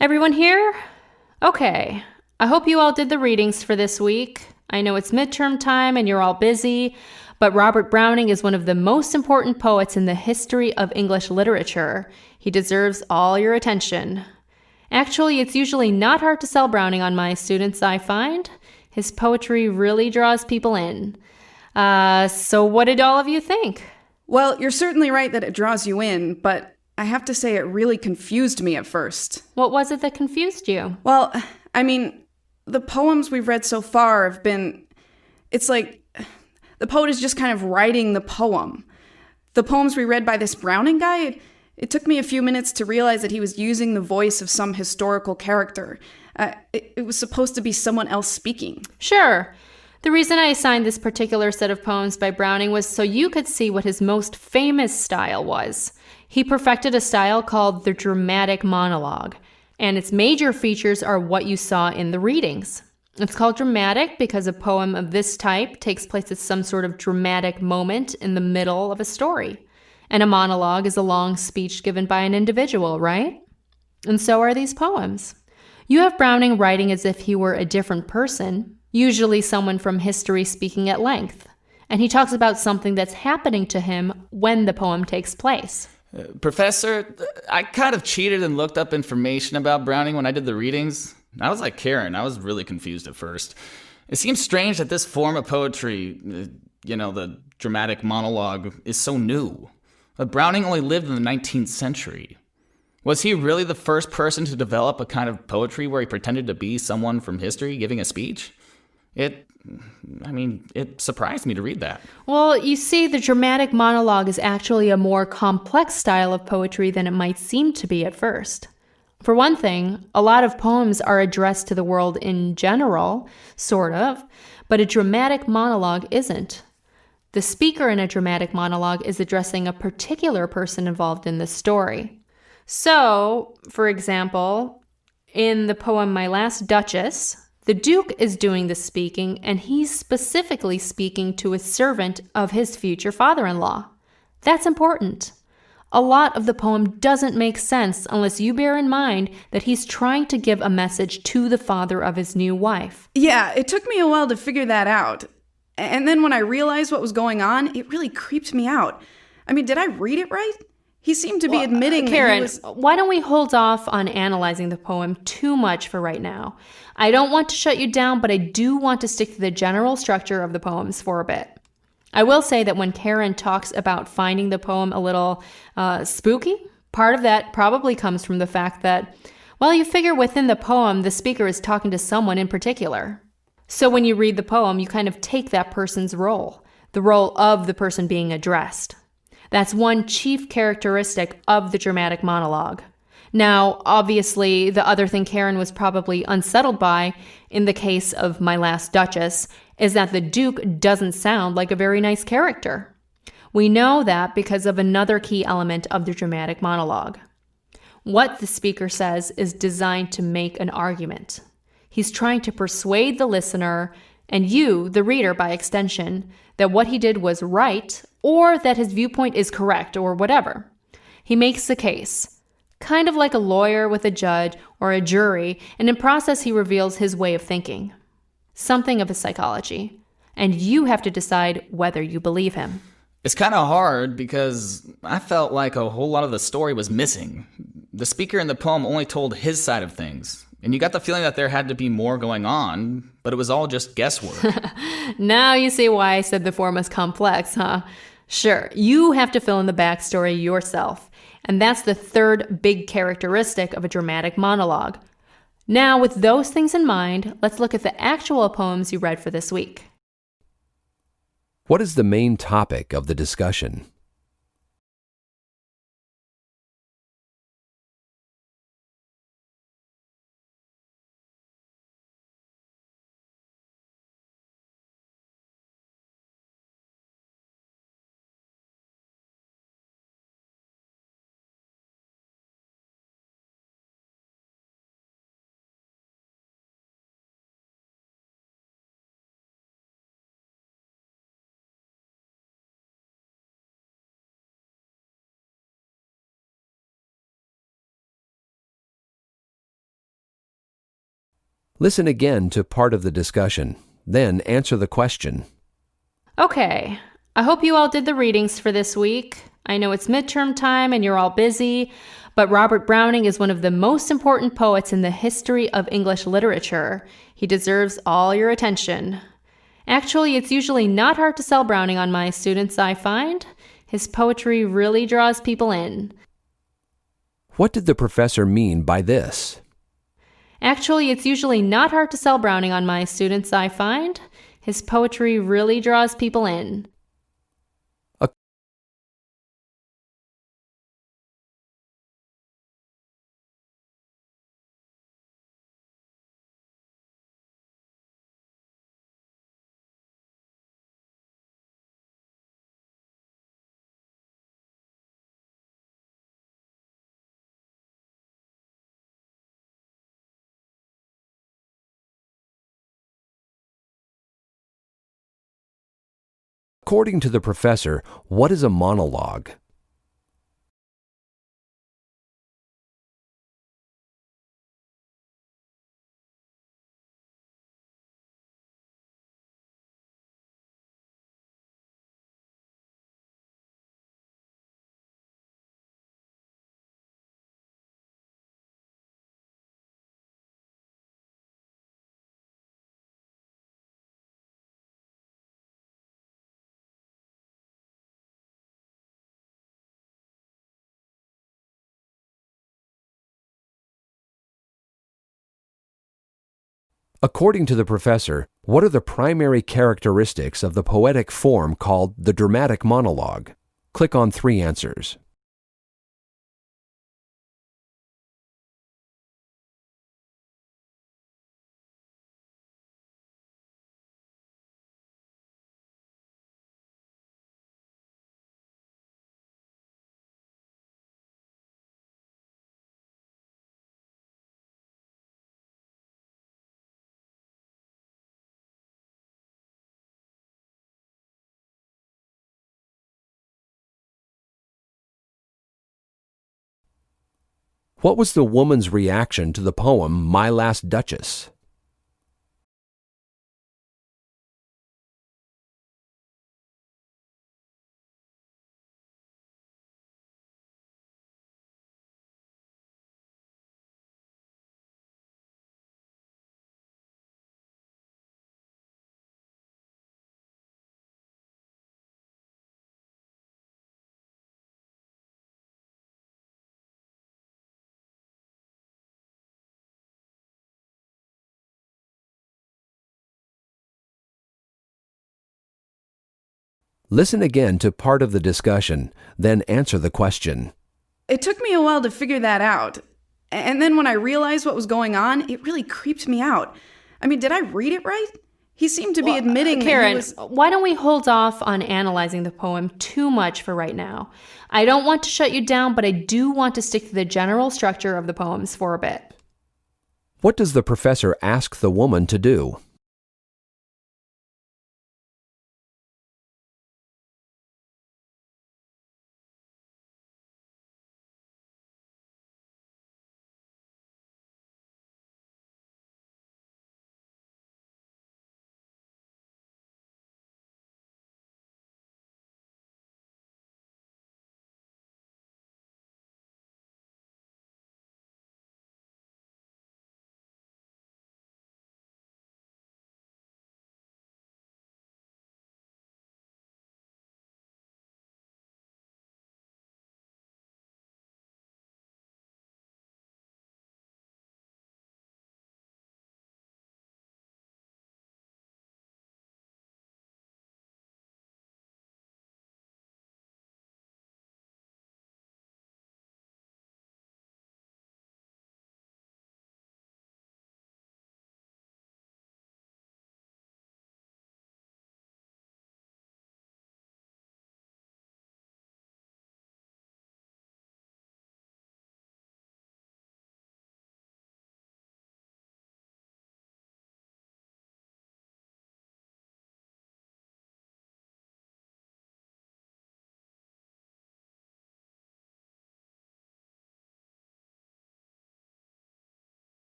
Everyone here? Okay. I hope you all did the readings for this week. I know it's midterm time and you're all busy, but Robert Browning is one of the most important poets in the history of English literature. He deserves all your attention. Actually, it's usually not hard to sell Browning on my students, I find. His poetry really draws people in. So what did all of you think? Well, you're certainly right that it draws you in, but I have to say it really confused me at first. What was it that confused you? Well, I mean, the poems we've read so far have been... It's like the poet is just kind of writing the poem. The poems we read by this Browning guy, it took me a few minutes to realize that he was using the voice of some historical character. It was supposed to be someone else speaking. Sure. The reason I assigned this particular set of poems by Browning was so you could see what his most famous style was. He perfected a style called the dramatic monologue, and its major features are what you saw in the readings. It's called dramatic because a poem of this type takes place at some sort of dramatic moment in the middle of a story. And a monologue is a long speech given by an individual, right? And so are these poems. You have Browning writing as if he were a different person, usually someone from history speaking at length. And he talks about something that's happening to him when the poem takes place. Professor, I kind of cheated and looked up information about Browning when I did the readings. I was like Karen, I was really confused at first. It seems strange that this form of poetry, the dramatic monologue, is so new. But Browning only lived in the 19th century. Was he really the first person to develop a kind of poetry where he pretended to be someone from history giving a speech? It surprised me to read that. Well, you see, the dramatic monologue is actually a more complex style of poetry than it might seem to be at first. For one thing, a lot of poems are addressed to the world in general, sort of, but a dramatic monologue isn't. The speaker in a dramatic monologue is addressing a particular person involved in the story. So, for example, in the poem My Last Duchess, the Duke is doing the speaking, and he's specifically speaking to a servant of his future father-in-law. That's important. A lot of the poem doesn't make sense unless you bear in mind that he's trying to give a message to the father of his new wife. Yeah, it took me a while to figure that out. And then when I realized what was going on, it really creeped me out. I mean, did I read it right? He seemed to be admitting Karen, that he was... why don't we hold off on analyzing the poem too much for right now? I don't want to shut you down, but I do want to stick to the general structure of the poems for a bit. I will say that when Karen talks about finding the poem a little spooky, part of that probably comes from the fact that, well, you figure within the poem, the speaker is talking to someone in particular. So when you read the poem, you kind of take that person's role, the role of the person being addressed. That's one chief characteristic of the dramatic monologue. Now, obviously, the other thing Karen was probably unsettled by in the case of My Last Duchess is that the Duke doesn't sound like a very nice character. We know that because of another key element of the dramatic monologue. What the speaker says is designed to make an argument. He's trying to persuade the listener, and you, the reader by extension, that what he did was right or that his viewpoint is correct or whatever. He makes the case. Kind of like a lawyer with a judge or a jury, and in process he reveals his way of thinking. Something of a psychology. And you have to decide whether you believe him. It's kind of hard because I felt like a whole lot of the story was missing. The speaker in the poem only told his side of things, and you got the feeling that there had to be more going on, but it was all just guesswork. Now you see why I said the form is complex, huh? Sure, you have to fill in the backstory yourself. And that's the third big characteristic of a dramatic monologue. Now, with those things in mind, let's look at the actual poems you read for this week. What is the main topic of the discussion? Listen again to part of the discussion, then answer the question. Okay, I hope you all did the readings for this week. I know it's midterm time and you're all busy, but Robert Browning is one of the most important poets in the history of English literature. He deserves all your attention. Actually, it's usually not hard to sell Browning on my students, I find. His poetry really draws people in. What did the professor mean by this? Actually, it's usually not hard to sell Browning on my students, I find. His poetry really draws people in. According to the professor, what is a monologue? According to the professor, what are the primary characteristics of the poetic form called the dramatic monologue? Click on 3 answers. What was the woman's reaction to the poem My Last Duchess? Listen again to part of the discussion, then answer the question. It took me a while to figure that out. And then when I realized what was going on, it really creeped me out. I mean, did I read it right? He seemed to be admitting Karen, that he was... why don't we hold off on analyzing the poem too much for right now? I don't want to shut you down, but I do want to stick to the general structure of the poems for a bit. What does the professor ask the woman to do?